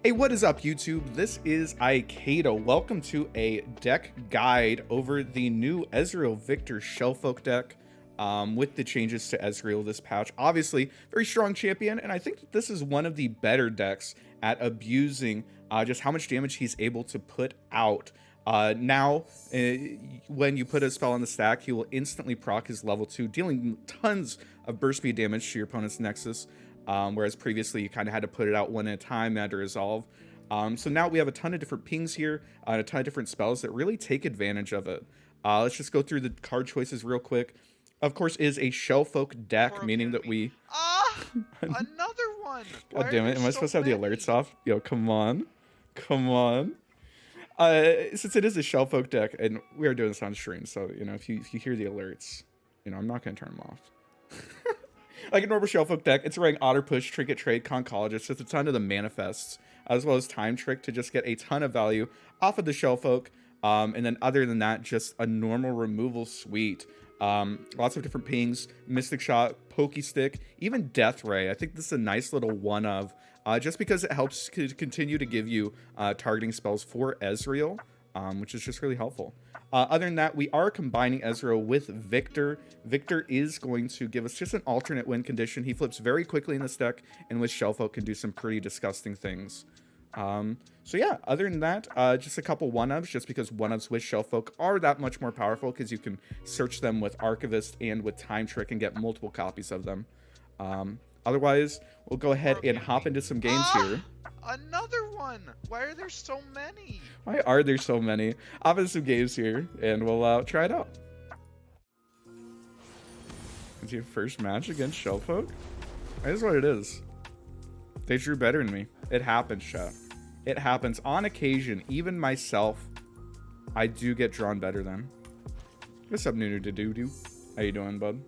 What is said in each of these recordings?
Hey, what is up, YouTube? This is Aikado. Welcome to a deck guide over the new Ezreal Viktor Shellfolk deck with the changes to Ezreal this patch. Obviously, very strong champion, and I think that this is one of the better decks at abusing just how much damage he's able to put out. Now, when you put a spell on the stack, he will instantly proc his level 2, dealing tons of burst speed damage to your opponent's Nexus. Whereas previously you kind of had to put it out one at a time, had to resolve. So now we have a ton of different pings here, and a ton of different spells that really take advantage of it. Let's just go through the card choices real quick. Of course, is a Shellfolk deck, meaning that we... Another one! God damn it, am I supposed to have the alerts off? Yo, come on. Come on. Since it is a Shellfolk deck, and we are doing this on stream, so, you know, if you hear the alerts, you know, I'm not going to turn them off. Like a normal Shellfolk deck, it's running Otter Push, Trinket Trade, Conchologist, just a ton of the manifests, as well as Time Trick to just get a ton of value off of the Shellfolk. And then other than that, just a normal removal suite. Lots of different pings, Mystic Shot, Pokey Stick, even Death Ray. I think this is a nice little one of, just because it helps to continue to give you targeting spells for Ezreal, which is just really helpful. Other than that, we are combining Ezreal with Viktor. Viktor is going to give us just an alternate win condition. He flips very quickly in this deck, and with Shellfolk can do some pretty disgusting things. So yeah, other than that, just a couple one-ups, just because one-ups with Shellfolk are that much more powerful, because you can search them with Archivist and with Time Trick and get multiple copies of them. Otherwise, we'll go ahead and hop into some games here. Another one! Why are there so many? Why are there so many? Hop into some games here, and we'll try it out. It's your first match against Shellfolk? That is what it is. They drew better than me. It happens, chat. It happens. On occasion, even myself, I do get drawn better than. What's up, Nunu Doo? How you doing, bud?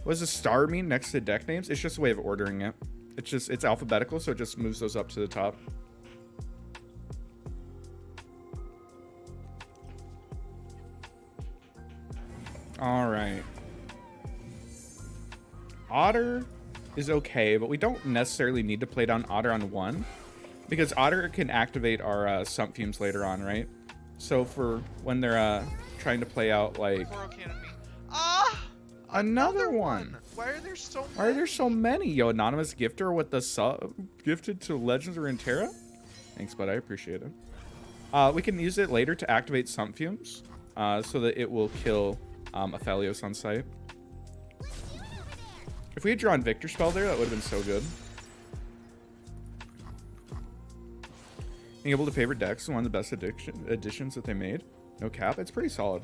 What does a star mean next to deck names? It's just a way of ordering it. It's alphabetical, so it just moves those up to the top. All right. Otter is okay, but we don't necessarily need to play down Otter on 1, because Otter can activate our Sump Fumes later on, right? So for when they're trying to play out like another one. Why are there so many? Why are there so many? Yo, anonymous gifter with the sub gifted to Legends of Runeterra. Thanks, bud. I appreciate it. We can use it later to activate Sump Fumes, so that it will kill Aphelios on sight. If we had drawn Viktor spell there, that would have been so good. Being able to favorite decks is one of the best additions that they made. No cap. It's pretty solid.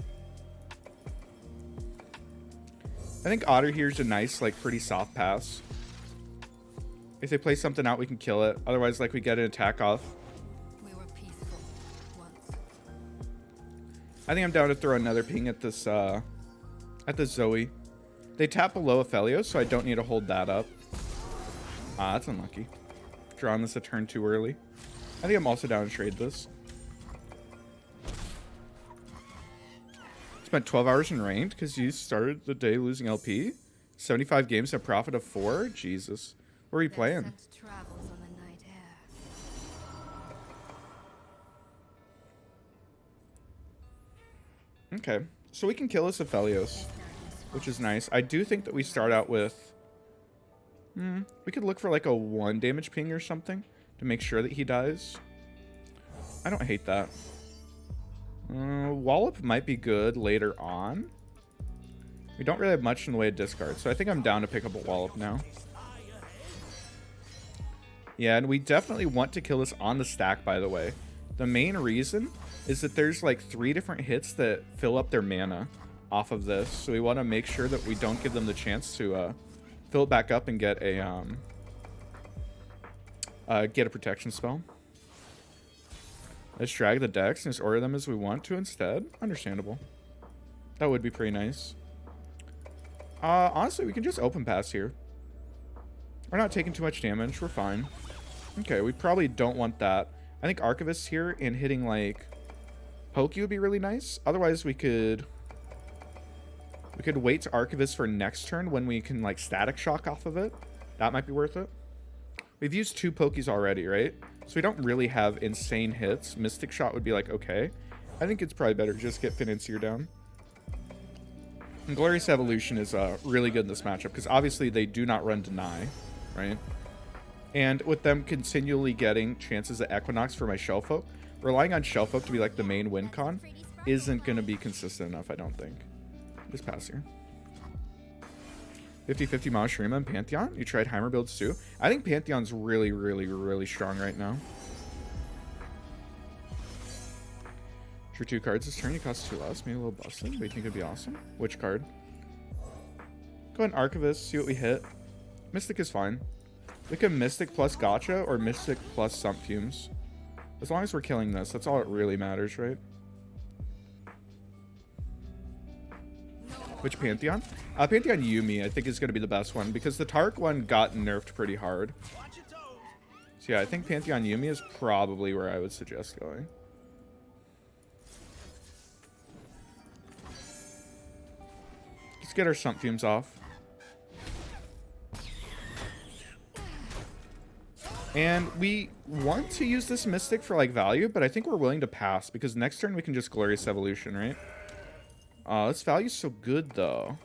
I think Otter here is a nice, like, pretty soft pass. If they play something out, we can kill it. Otherwise, like, we get an attack off. We were peaceful once. I think I'm down to throw another ping at this, at the Zoe. They tap below Aphelios, so I don't need to hold that up. That's unlucky. Drawing this a turn too early. I think I'm also down to trade this. Spent 12 hours in ranked because you started the day losing LP. 75 games at profit of 4. Jesus. Where are you playing? Travels on the night air. Okay. So we can kill this Aphelios, which is nice. I do think that we start out with... we could look for like a 1 damage ping or something to make sure that he dies. I don't hate that. Wallop might be good later on. We don't really have much in the way of discard, so I think I'm down to pick up a Wallop now. Yeah, and we definitely want to kill this on the stack, by the way. The main reason is that there's like 3 different hits that fill up their mana off of this, so we want to make sure that we don't give them the chance to fill it back up and get a protection spell. Let's drag the decks and just order them as we want to instead. Understandable. That would be pretty nice. Honestly, we can just open pass here. We're not taking too much damage. We're fine. Okay, we probably don't want that. I think Archivist here and hitting like Pokey would be really nice. Otherwise, we could wait to Archivist for next turn when we can like Static Shock off of it. That might be worth it. We've used 2 pokies already, right? So we don't really have insane hits. Mystic Shot would be like, okay. I think it's probably better to just get Financier down. And Glorious Evolution is really good in this matchup because obviously they do not run Deny, right? And with them continually getting chances at Equinox for my Shellfolk, relying on Shellfolk to be like the main win con isn't going to be consistent enough, I don't think. Just pass here. 50-50 Mana Shurima and Pantheon. You tried Heimer builds too. I think Pantheon's really, really, really strong right now. For 2 cards this turn, you cost 2 less. Maybe a little busted, but you think it'd be awesome. Which card? Go ahead and Archivist, see what we hit. Mystic is fine. We can Mystic plus Gotcha or Mystic plus Sump Fumes. As long as we're killing this, that's all that really matters, right? Which Pantheon? Pantheon Yuumi, I think, is going to be the best one because the Tark one got nerfed pretty hard. So yeah, I think Pantheon Yuumi is probably where I would suggest going. Let's get our Sump Fumes off. And we want to use this Mystic for like value, but I think we're willing to pass because next turn we can just Glorious Evolution, right? This value's so good though.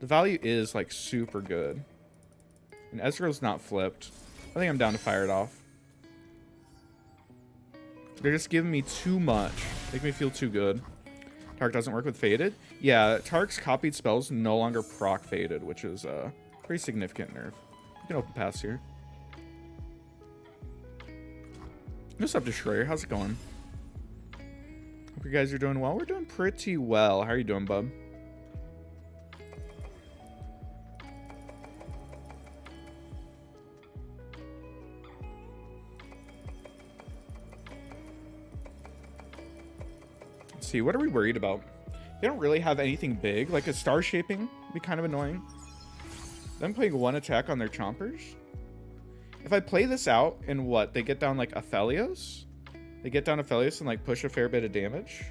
The value is like super good. And Ezreal's not flipped. I think I'm down to fire it off. They're just giving me too much. Make me feel too good. Tark doesn't work with Faded. Yeah, Tark's copied spells no longer proc Faded, which is a pretty significant nerf. You can open pass here. What's up, Destroyer? How's it going? Hope you guys are doing well. We're doing pretty well. How are you doing, bub? Let's see. What are we worried about? They don't really have anything big. Like a Star Shaping would be kind of annoying. Them playing 1 attack on their Chompers. If I play this out and what? They get down like Aphelios? They get down Aphelios and like push a fair bit of damage.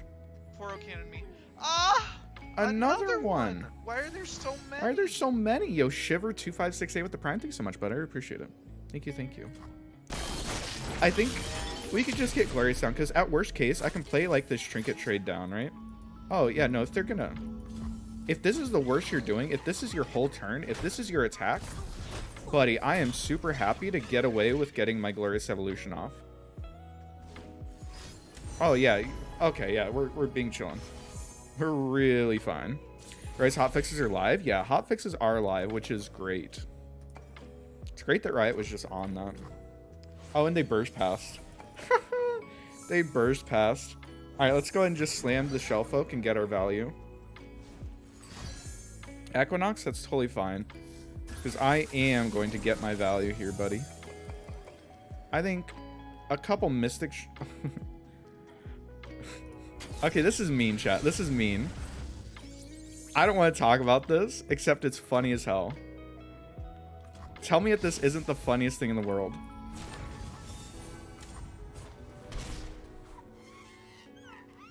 Poro cannon me. Ah! Another one. Why are there so many? Why are there so many? Yo, Shiver 2568 with the Prime. Thanks so much, bud. I appreciate it. Thank you, thank you. I think we could just get Glorious down because at worst case, I can play like this Trinket trade down, right? Oh, yeah, no, if they're gonna... If this is the worst you're doing, if this is your whole turn, if this is your attack, buddy, I am super happy to get away with getting my Glorious Evolution off. Oh, yeah. Okay, yeah, we're being chillin'. We're really fine. Riot's hotfixes are live? Yeah, hotfixes are live, which is great. It's great that Riot was just on that. Oh, and they burst past. They burst past. Alright, let's go ahead and just slam the Shellfolk and get our value. Equinox, that's totally fine. Because I am going to get my value here, buddy. I think a couple Mystic... Okay, this is mean, chat. This is mean. I don't want to talk about this, except it's funny as hell. Tell me if this isn't the funniest thing in the world.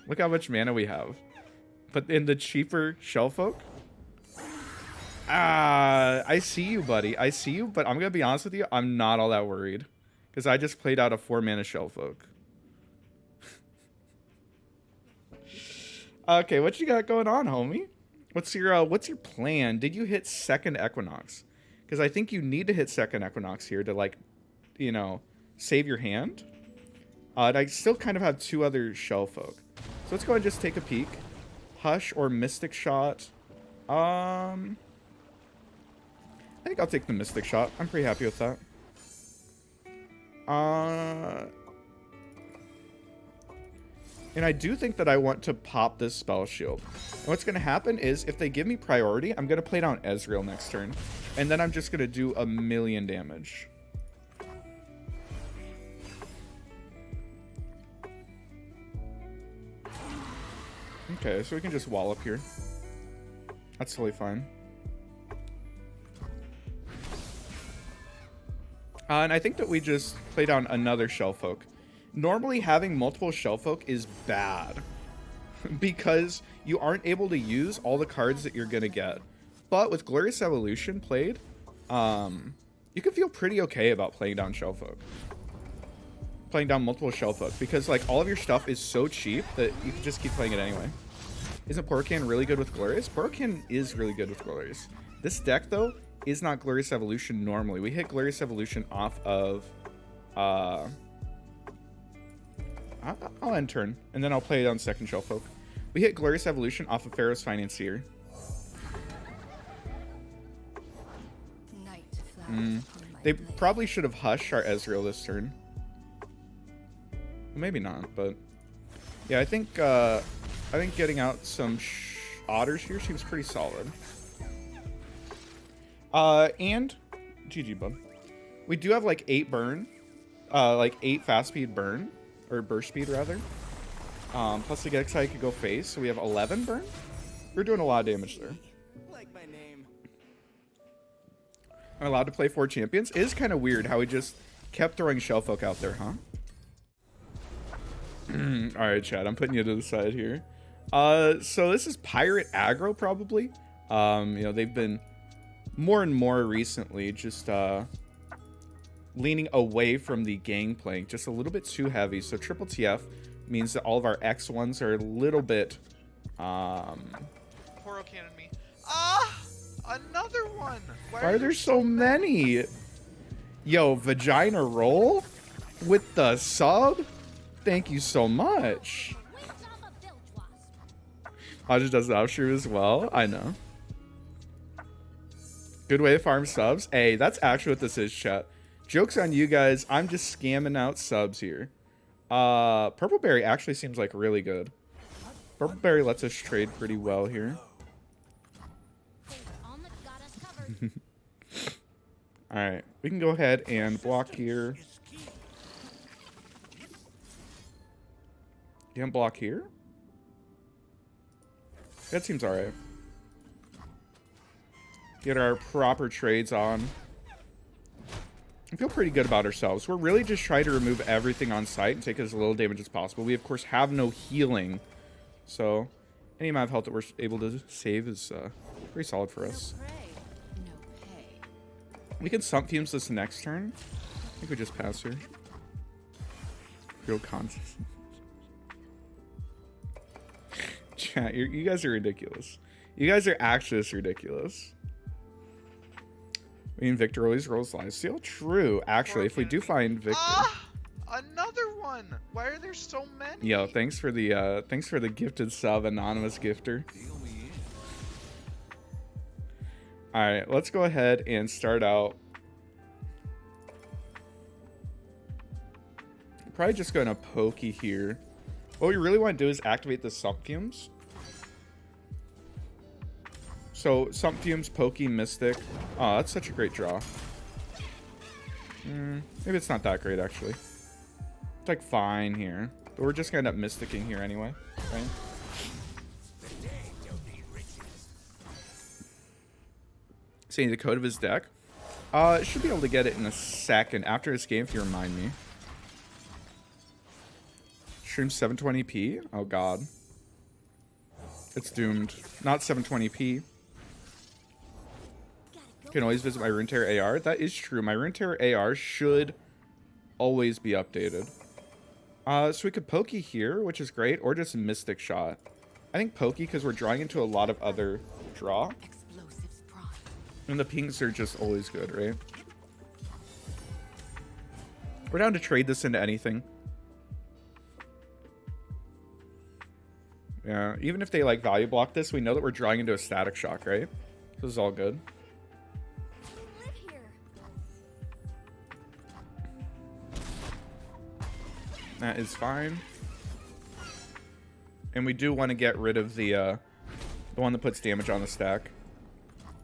Look how much mana we have. But in the cheaper Shellfolk? I see you, buddy. I see you, but I'm going to be honest with you. I'm not all that worried. Because I just played out a 4-mana Shellfolk. Okay, what you got going on, homie? What's your plan? Did you hit second Equinox? Because I think you need to hit second Equinox here to, like, you know, save your hand. And I still kind of have 2 other Shellfolk. So let's go ahead and just take a peek. Hush or Mystic Shot. I think I'll take the Mystic Shot. I'm pretty happy with that. And I do think that I want to pop this Spell Shield. And what's going to happen is, if they give me priority, I'm going to play down Ezreal next turn. And then I'm just going to do 1,000,000 damage. Okay, so we can just wall up here. That's totally fine. And I think that we just play down another Shellfolk. Normally, having multiple Shellfolk is bad. Because you aren't able to use all the cards that you're going to get. But with Glorious Evolution played, you can feel pretty okay about playing down Shellfolk. Playing down multiple Shellfolk, because like all of your stuff is so cheap that you can just keep playing it anyway. Isn't Porokan really good with Glorious? Porokan is really good with Glorious. This deck though is not Glorious Evolution normally. We hit Glorious Evolution off of I'll end turn and then I'll play it on second Shellfolk. We hit Glorious Evolution off of Pharaoh's Financier. Night flowers upon my They blade. probably should have hushed our Ezreal this turn. Well, maybe not, but yeah, I think getting out some otters here seems pretty solid. And GG bub. We do have like 8 burn, like 8 fast speed burn or burst speed rather. Plus the Gexai could go face, so we have 11 burn. We're doing a lot of damage there. Like my name. I'm allowed to play 4 champions. It is kind of weird how we just kept throwing Shellfolk out there, huh? Alright, Chad, I'm putting you to the side here. So this is Pirate Aggro, probably. You know, they've been more and more recently just leaning away from the gangplank, just a little bit too heavy. So triple TF means that all of our X1s are a little bit Poro cannon me. Ah! Another one! Why are there so many? Yo, Vagina Roll with the sub? Thank you so much. Aja does the outshrew as well. I know. Good way to farm subs. Hey, that's actually what this is, chat. Joke's on you guys. I'm just scamming out subs here. Purple Berry actually seems like really good. Purple Berry lets us trade pretty well here. Alright, we can go ahead and block here. Can't block here? That seems alright. Get our proper trades on. I feel pretty good about ourselves. We're really just trying to remove everything on site and take as little damage as possible. We, of course, have no healing. So, any amount of health that we're able to save is pretty solid for us. No pay. We can Sump Fumes this next turn. I think we just pass here. Real content. Chat, you guys are ridiculous. You guys are actually just ridiculous. I mean, Victor always rolls lifesteal. True, actually, if we do find Victor. Ah! Another one! Why are there so many? Yo, thanks for the gifted sub, anonymous gifter. All right, let's go ahead and start out. Probably just going to pokey here. What we really want to do is activate the Sump Fumes. So, Sump Fumes, Pokey, Mystic. Oh, that's such a great draw. Maybe it's not that great, actually. It's like fine here. But we're just going to end up Mysticking here anyway, right? Saying the code of his deck. Should be able to get it in a second after this game if you remind me. Stream 720p? Oh god. It's doomed. Not 720p. Can always visit my Runeterra AR. That is true. My Runeterra AR should always be updated. So we could Pokey here, which is great, or just Mystic Shot. I think Pokey because we're drawing into a lot of other draw. Explosives prime. And the pings are just always good, right? We're down to trade this into anything. Yeah, even if they like value block this, we know that we're drawing into a Static Shock, right? This is all good. Live here. That is fine. And we do want to get rid of the one that puts damage on the stack.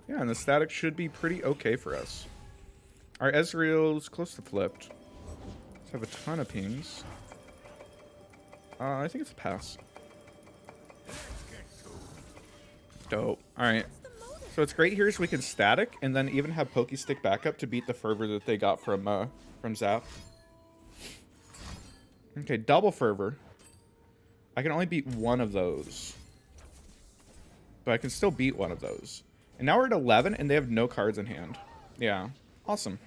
Yeah, and the static should be pretty okay for us. Our Ezreal's close to flipped. Let's have a ton of pings. I think it's a pass. Dope. Alright. So what's great here is we can static and then even have Pokestick backup to beat the fervor that they got from Zap. Okay, double fervor. I can only beat one of those. But I can still beat one of those. And now we're at 11, and they have no cards in hand. Yeah. Awesome.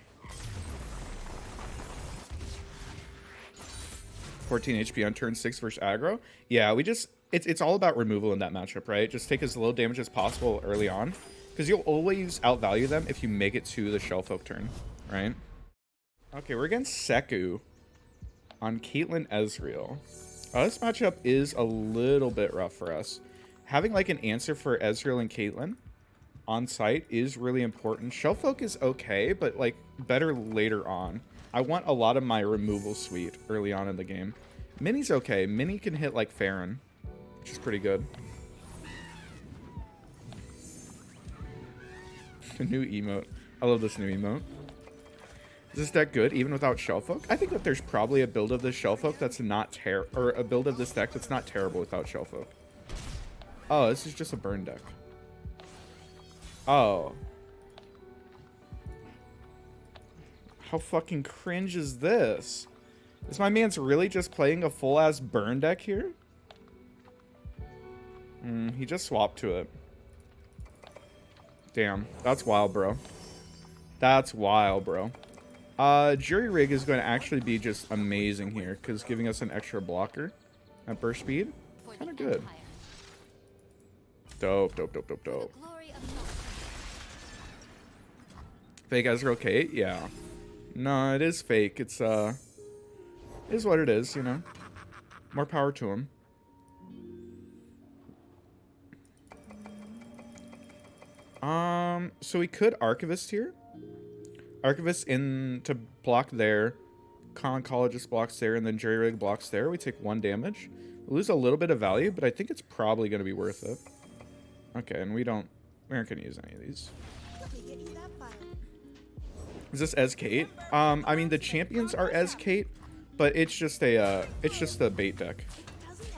14 HP on turn 6 versus aggro. Yeah, we just... It's all about removal in that matchup, right? Just take as little damage as possible early on. Because you'll always outvalue them if you make it to the Shellfolk turn, right? Okay, we're against Seku on Caitlyn Ezreal. This matchup is a little bit rough for us. Having like an answer for Ezreal and Caitlyn on site is really important. Shellfolk is okay, but like better later on. I want a lot of my removal suite early on in the game. Mini's okay. Mini can hit like Farron, which is pretty good. The new emote. I love this new emote. Is this deck good even without Shellfolk? I think that there's probably a build of this Shellfolk that's not or a build of this deck that's not terrible without Shellfolk. Oh, this is just a burn deck. Oh. How fucking cringe is this? Is my man's really just playing a full-ass burn deck here? He just swapped to it. Damn, that's wild, bro. That's wild, bro. Jury Rig is going to actually be just amazing here, because giving us an extra blocker at burst speed, kind of good. Dope, dope, dope, dope, dope. Fake Ezreal Kate? Yeah. No, it is fake. It's, it is what it is, you know. More power to him. So we could Archivist here. Archivist in to block there. Concologist blocks there, and then Jury Rig blocks there. We take 1 damage. We lose a little bit of value, but I think it's probably going to be worth it. Okay, and we aren't going to use any of these. Is this Ez Kate? I mean, the champions are Ez Kate, but it's just a bait deck.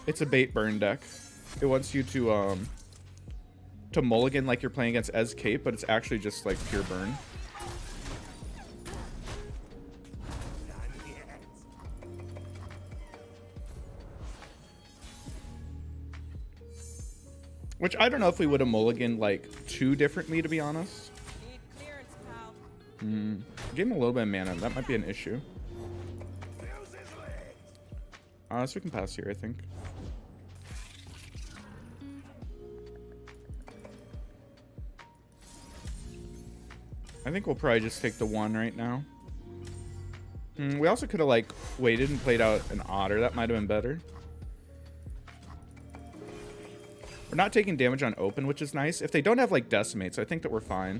It's a bait burn deck. It wants you to mulligan like you're playing against Ez Kate, but it's actually just like pure burn. Which I don't know if we would have mulliganed like too differently, to be honest. Give him a little bit of mana. That might be an issue. So we can pass here, I think. I think we'll probably just take the 1 right now. We also could have like waited and played out an Otter. That might have been better. We're not taking damage on open, which is nice. If they don't have like decimates, I think that we're fine.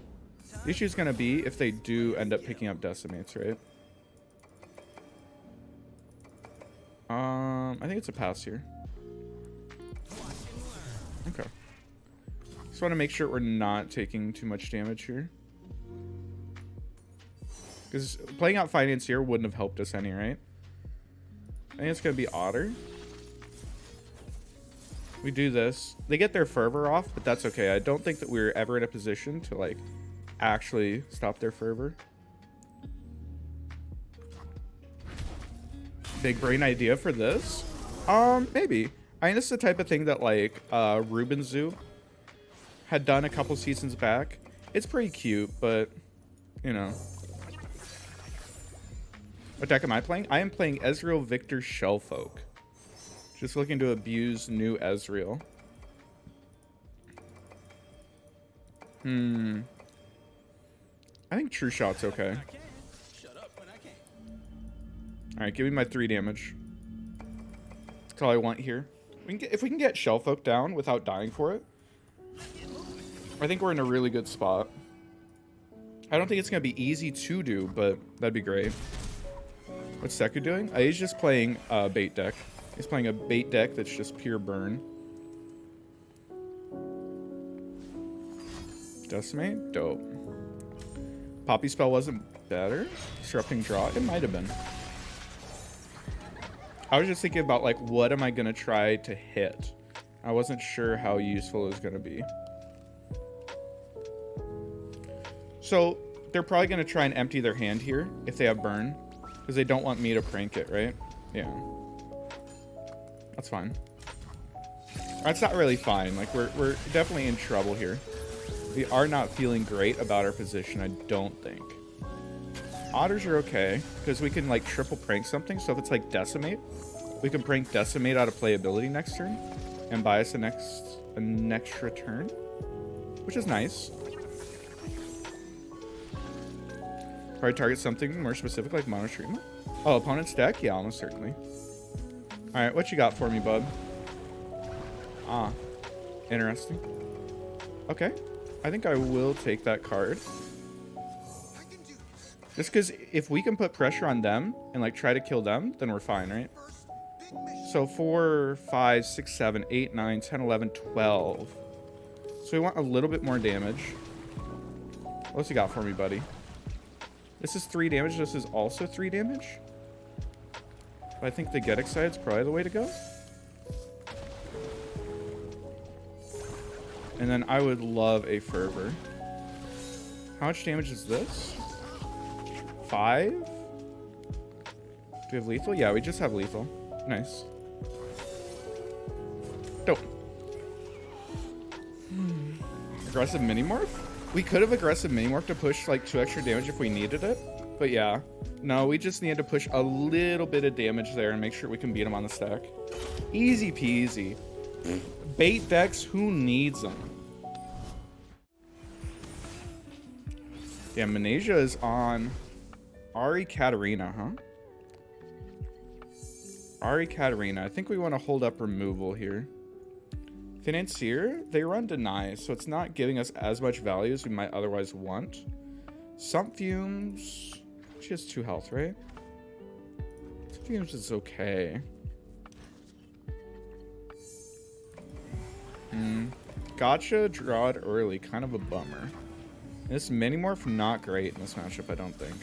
The issue is going to be if they do end up picking up decimates, right? I think it's a pass here. Okay. Just want to make sure we're not taking too much damage here. Because playing out Financier wouldn't have helped us any, right? I think it's going to be Otter. We do this. They get their fervor off, but that's okay. I don't think that we're ever in a position to like actually stop their fervor. Big brain idea for this? Maybe. I mean, this is the type of thing that like Ruben Zoo had done a couple seasons back. It's pretty cute, but you know. What deck am I playing? I am playing Ezreal Viktor Shellfolk. Just looking to abuse new Ezreal. I think True Shot's okay. Alright, give me my 3 damage. That's all I want here. If we can get Shellfolk down without dying for it, I think we're in a really good spot. I don't think it's going to be easy to do, but that'd be great. What's Seku doing? He's just playing a bait deck. He's playing a bait deck that's just pure burn. Decimate? Dope. Poppy spell wasn't better? Disrupting draw? It might have been. I was just thinking about like, what am I going to try to hit? I wasn't sure how useful it was going to be. So they're probably going to try and empty their hand here if they have burn. Because they don't want me to prank it, right? Yeah. That's fine. That's not really fine. Like, we're definitely in trouble here. We are not feeling great about our position, I don't think. Otters are okay, because we can, like, triple prank something. So if it's, like, Decimate, we can prank Decimate out of playability next turn and buy us an extra turn, which is nice. Probably target something more specific, like Mono Treatment. Oh, opponent's deck? Yeah, almost certainly. Alright, what you got for me, bub? Ah, interesting. Okay, I think I will take that card. Just because if we can put pressure on them and like try to kill them, then we're fine, right? So 4, 5, 6, 7, 8, 9, 10, 11, 12. So we want a little bit more damage. What's you got for me, buddy? This is 3 damage. This is also 3 damage. But I think the Get Excited is probably the way to go. And then I would love a Fervor. How much damage is this? 5? Do we have lethal? Yeah, we just have lethal. Nice. Dope. Aggressive Minimorph? We could have aggressive Minimorph to push like 2 extra damage if we needed it. But yeah. No, we just need to push a little bit of damage there and make sure we can beat him on the stack. Easy peasy. Bait decks, who needs them? Yeah, Manasia is on Ahri Katarina, huh? Ahri Katarina. I think we want to hold up removal here. Financier, they run Deny, so it's not giving us as much value as we might otherwise want. Sump Fumes. She has 2 health, right? Sump Fumes is okay. Gotcha, draw it early. Kind of a bummer. This Minimorph, not great in this matchup, I don't think.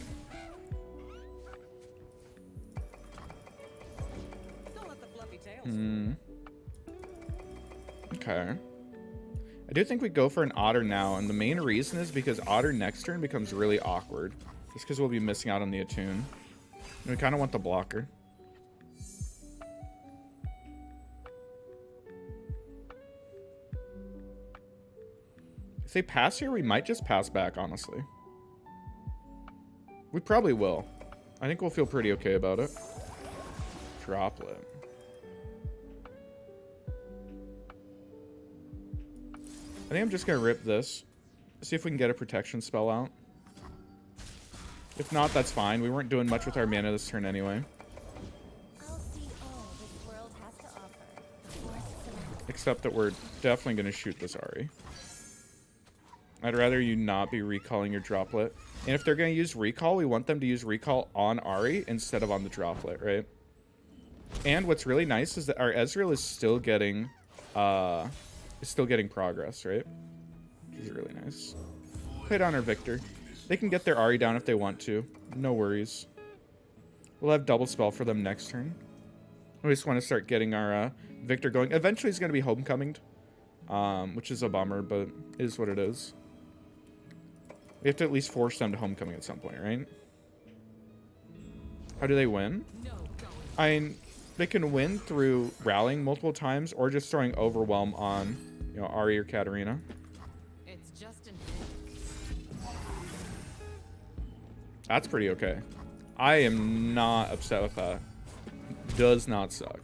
Okay. I do think we go for an Otter now, and the main reason is because Otter next turn becomes really awkward. Just because we'll be missing out on the attune. And we kind of want the blocker. If they pass here, we might just pass back, honestly. We probably will. I think we'll feel pretty okay about it. Droplet. I think I'm just going to rip this. See if we can get a protection spell out. If not, that's fine. We weren't doing much with our mana this turn anyway. Except that we're definitely going to shoot this Ahri. I'd rather you not be recalling your Droplet. And if they're going to use Recall, we want them to use Recall on Ahri instead of on the Droplet, right? And what's really nice is that our Ezreal is still getting progress, right? Which is really nice. Play down our Viktor. They can get their Ahri down if they want to. No worries. We'll have double spell for them next turn. We just want to start getting our Viktor going. Eventually he's going to be homecominged, which is a bummer, but it is what it is. We have to at least force them to homecoming at some point, right? How do they win? I mean, they can win through rallying multiple times or just throwing Overwhelm on, you know, Ahri or Katarina. It's just an That's pretty okay. I am not upset with that. Does not suck.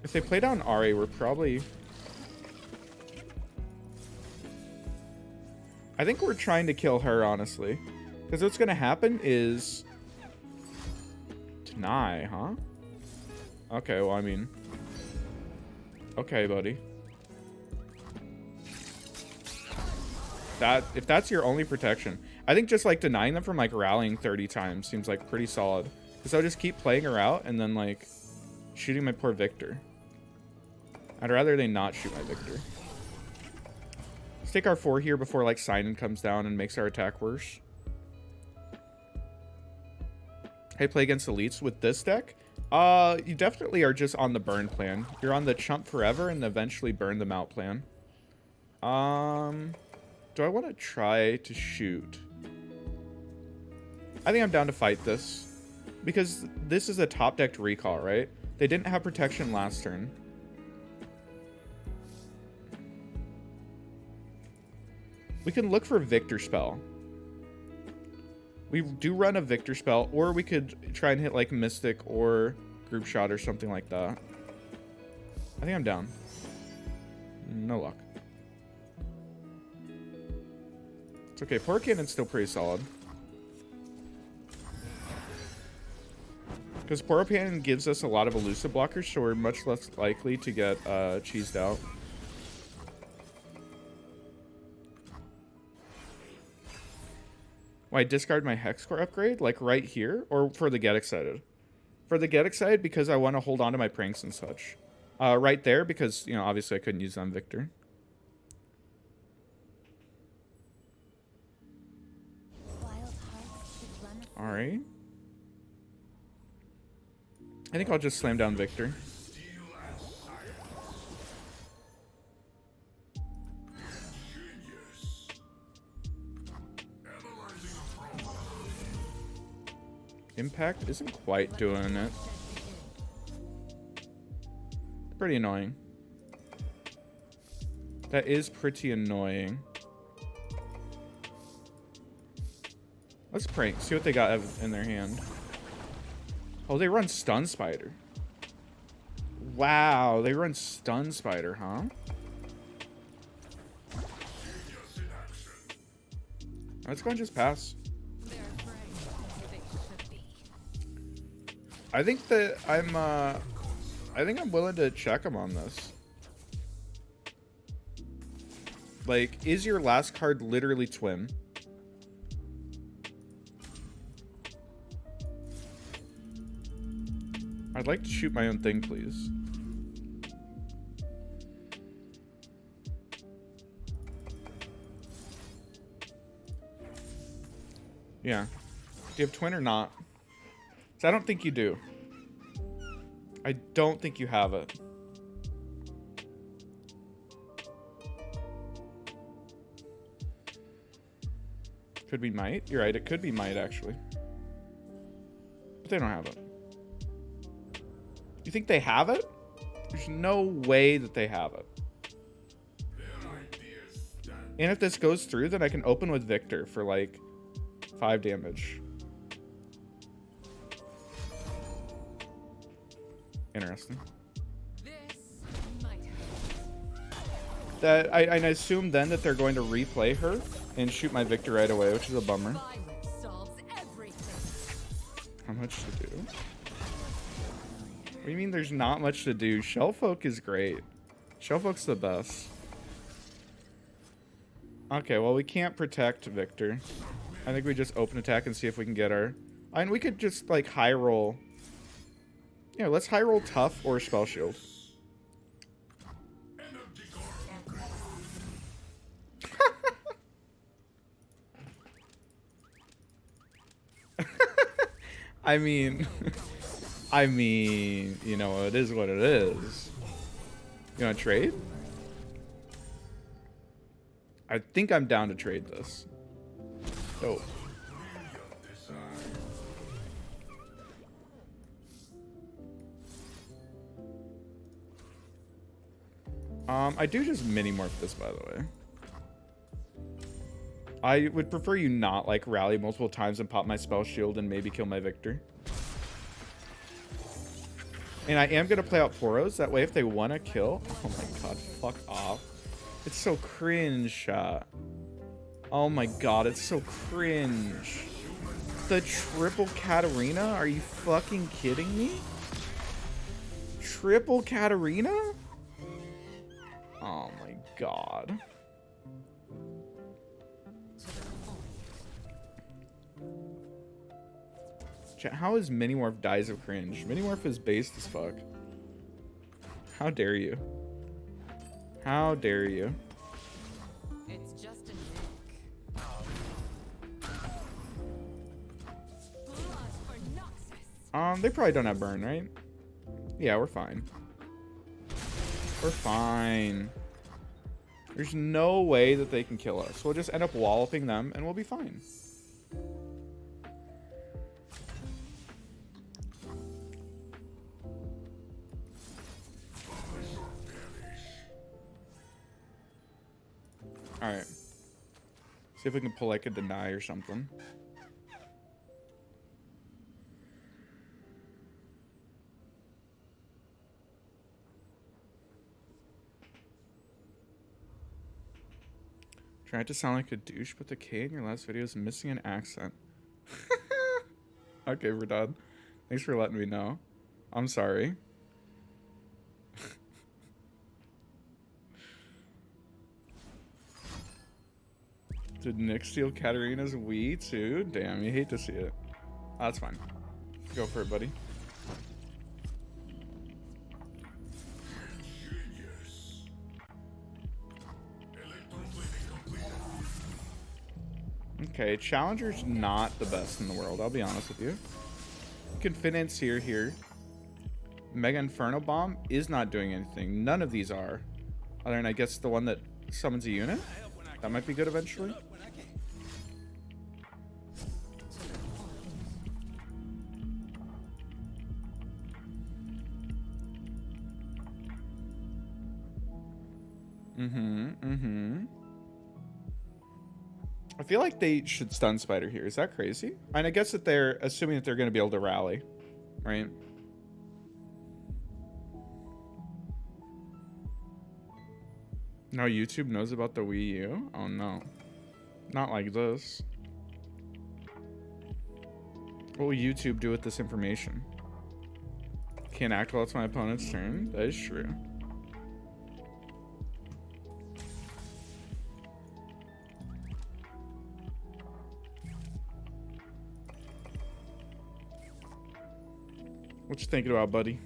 If they play down Ahri, we're probably... I think we're trying to kill her, honestly. Because what's going to happen is... Deny, huh? Okay, well, I mean... Okay, buddy. If that's your only protection... I think just, like, denying them from, like, rallying 30 times seems, like, pretty solid. Because I'll just keep playing her out and then, like, shooting my poor Viktor. I'd rather they not shoot my Viktor. Let's take our 4 here before, like, Sinon comes down and makes our attack worse. Hey, play against elites with this deck? You definitely are just on the burn plan. You're on the chump forever and eventually burn them out plan. Do I want to try to shoot? I think I'm down to fight this. Because this is a top-decked recall, right? They didn't have protection last turn. We can look for Victor spell. We do run a Victor spell, or we could try and hit like Mystic or Group Shot or something like that. I think I'm down. No luck. It's okay. Port Cannon's still pretty solid. Because Poro Cannon gives us a lot of elusive blockers, so we're much less likely to get cheesed out. Why discard my Hex Core upgrade? Like right here? Or for the Get Excited? For the Get Excited, because I want to hold on to my pranks and such. Right there, because, you know, obviously I couldn't use on Victor. Alright. I think I'll just slam down Victor. Impact isn't quite doing it. Pretty annoying. That is pretty annoying. Let's prank. See what they got in their hand. Oh, they run Stun Spider. Wow, they run Stun Spider, huh? Let's go and just pass. I think that I'm willing to check him on this. Like, is your last card literally Twin? I'd like to shoot my own thing, please. Yeah. Do you have Twin or not? I don't think you do. I don't think you have it. Could be Might. You're right, it could be Might, actually. But they don't have it. You think they have it? There's no way that they have it. And if this goes through, then I can open with Victor for like 5 damage. Interesting. That I assume then that they're going to replay her and shoot my Victor right away, which is a bummer. How much to do? What do you mean there's not much to do? Shellfolk is great. Shellfolk's the best. Okay, well we can't protect Victor. I think we just open attack and see if we can get our... And we could just like high roll... Yeah, let's high roll Tough or Spell Shield. I mean, you know, it is what it is. You want to trade? I think I'm down to trade this. Oh. I do just mini morph this, by the way. I would prefer you not like rally multiple times and pop my spell shield and maybe kill my Victor. And I am gonna play out Poros, that way if they want to kill... Oh my god, fuck off. It's so cringe. Oh my god, it's so cringe. The triple Katarina? Are you fucking kidding me? Triple Katarina? Oh my god. How is Minimorph dies of cringe? Minimorph is based as fuck. How dare you? How dare you? It's just a nick. They probably don't have burn, right? Yeah, we're fine. We're fine. There's no way that they can kill us. We'll just end up walloping them and we'll be fine. Alright. See if we can pull like a deny or something. Tried to sound like a douche, but the K in your last video is missing an accent. Okay, we're done. Thanks for letting me know. I'm sorry. Did Nick steal Katarina's Wii too? Damn, you hate to see it. Oh, that's fine. Go for it, buddy. Okay, Challenger's not the best in the world, I'll be honest with you. You can financier here. Mega Inferno Bomb is not doing anything. None of these are. Other than, I guess, the one that summons a unit. That might be good eventually. I feel like they should stun Spider here. Is that crazy? And I guess that they're assuming that they're going to be able to rally, right? No, YouTube knows about the Wii U? Oh no. Not like this. What will YouTube do with this information? Can't act while it's my opponent's turn? That is true. What you thinking about, buddy?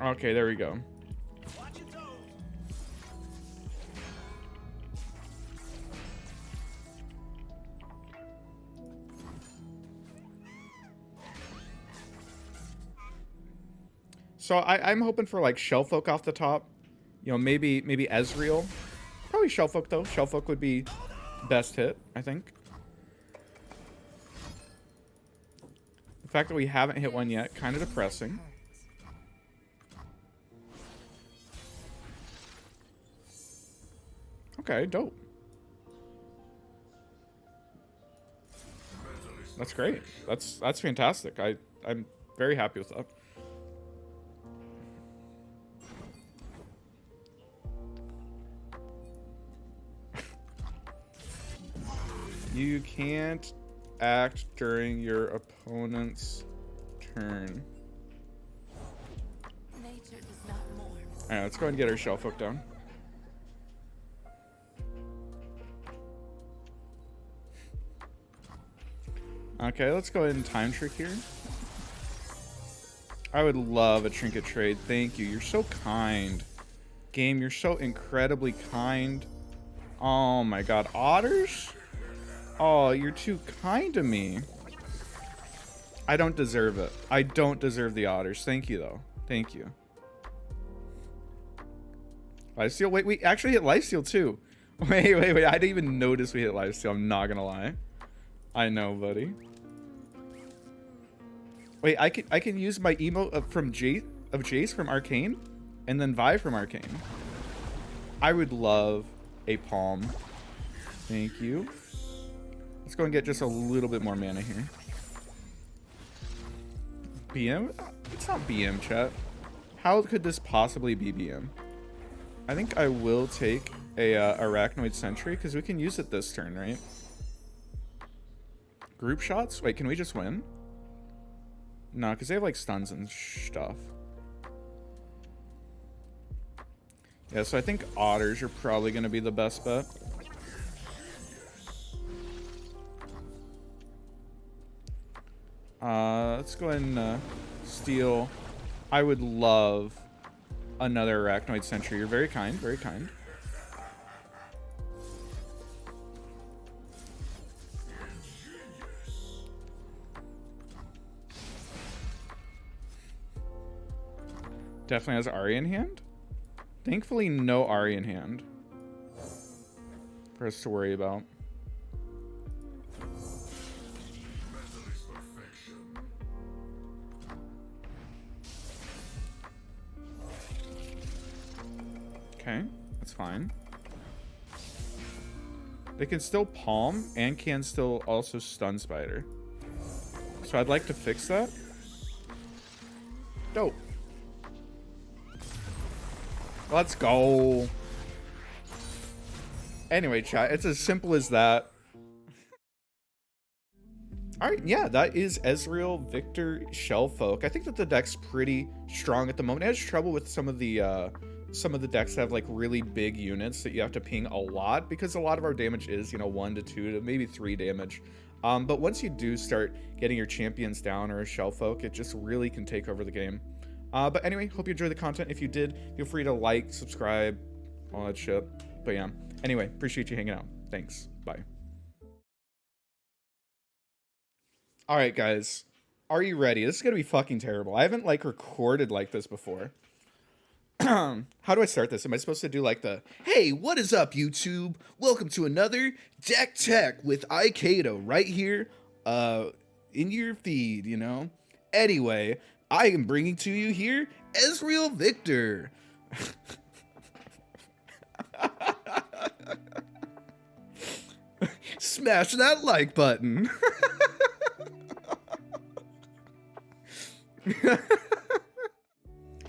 Okay, there we go. So I'm hoping for like Shellfolk off the top. You know, maybe Ezreal. Probably Shellfolk though. Shellfolk would be best hit, I think. The fact that we haven't hit one yet, kind of depressing. Okay, dope. That's great. That's fantastic. I'm very happy with that. You can't act during your opponent's turn. Alright, let's go ahead and get our Shellfolk down. Okay, let's go ahead and time trick here. I would love a trinket trade. Thank you. You're so kind. Game, you're so incredibly kind. Oh my god. Otters? Oh, you're too kind to me. I don't deserve it. I don't deserve the otters. Thank you, though. Thank you. Lifesteal? Wait, we actually hit lifesteal, too. Wait. I didn't even notice we hit lifesteal. I'm not gonna lie. I know, buddy. Wait, I can use my emote from Jace from Arcane, and then Vi from Arcane. I would love a palm. Thank you. Let's go and get just a little bit more mana here. BM? It's not BM, chat. How could this possibly be BM? I think I will take a Arachnoid Sentry, because we can use it this turn, right? Group shots? Wait, can we just win? No, because they have like stuns and stuff. Yeah, so I think otters are probably going to be the best bet. Let's go ahead and steal. I would love another Arachnoid Sentry. You're very kind, very kind. Definitely has Ahri in hand. Thankfully, no Ahri in hand for us to worry about. That's fine. They can still palm and can still also stun spider. So I'd like to fix that. Dope. Let's go. Anyway, chat, it's as simple as that. Alright, yeah, that is Ezreal, Viktor, Shellfolk. I think that the deck's pretty strong at the moment. It has trouble with some of the decks that have like really big units that you have to ping a lot, because a lot of our damage is, you know, 1 to 2 to maybe 3 damage. But once you do start getting your champions down or a Shellfolk, it just really can take over the game. But anyway, hope you enjoyed the content. If you did, feel free to like, subscribe, all that shit. But yeah, anyway, appreciate you hanging out. Thanks. Bye. All right, guys, are you ready? This is gonna be fucking terrible. I haven't like recorded like this before. How do I start this? Am I supposed to do like the, hey, what is up, YouTube? Welcome to another Deck Tech with Aikado right here in your feed, you know? Anyway, I am bringing to you here Ezreal Viktor. Smash that like button.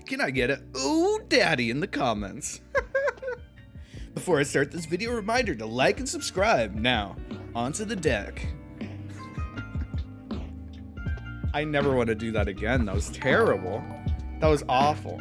Can I get a ooh daddy in the comments? Before I start this video, a reminder to like and subscribe. Now, onto the deck. I never want to do that again. That was terrible. That was awful.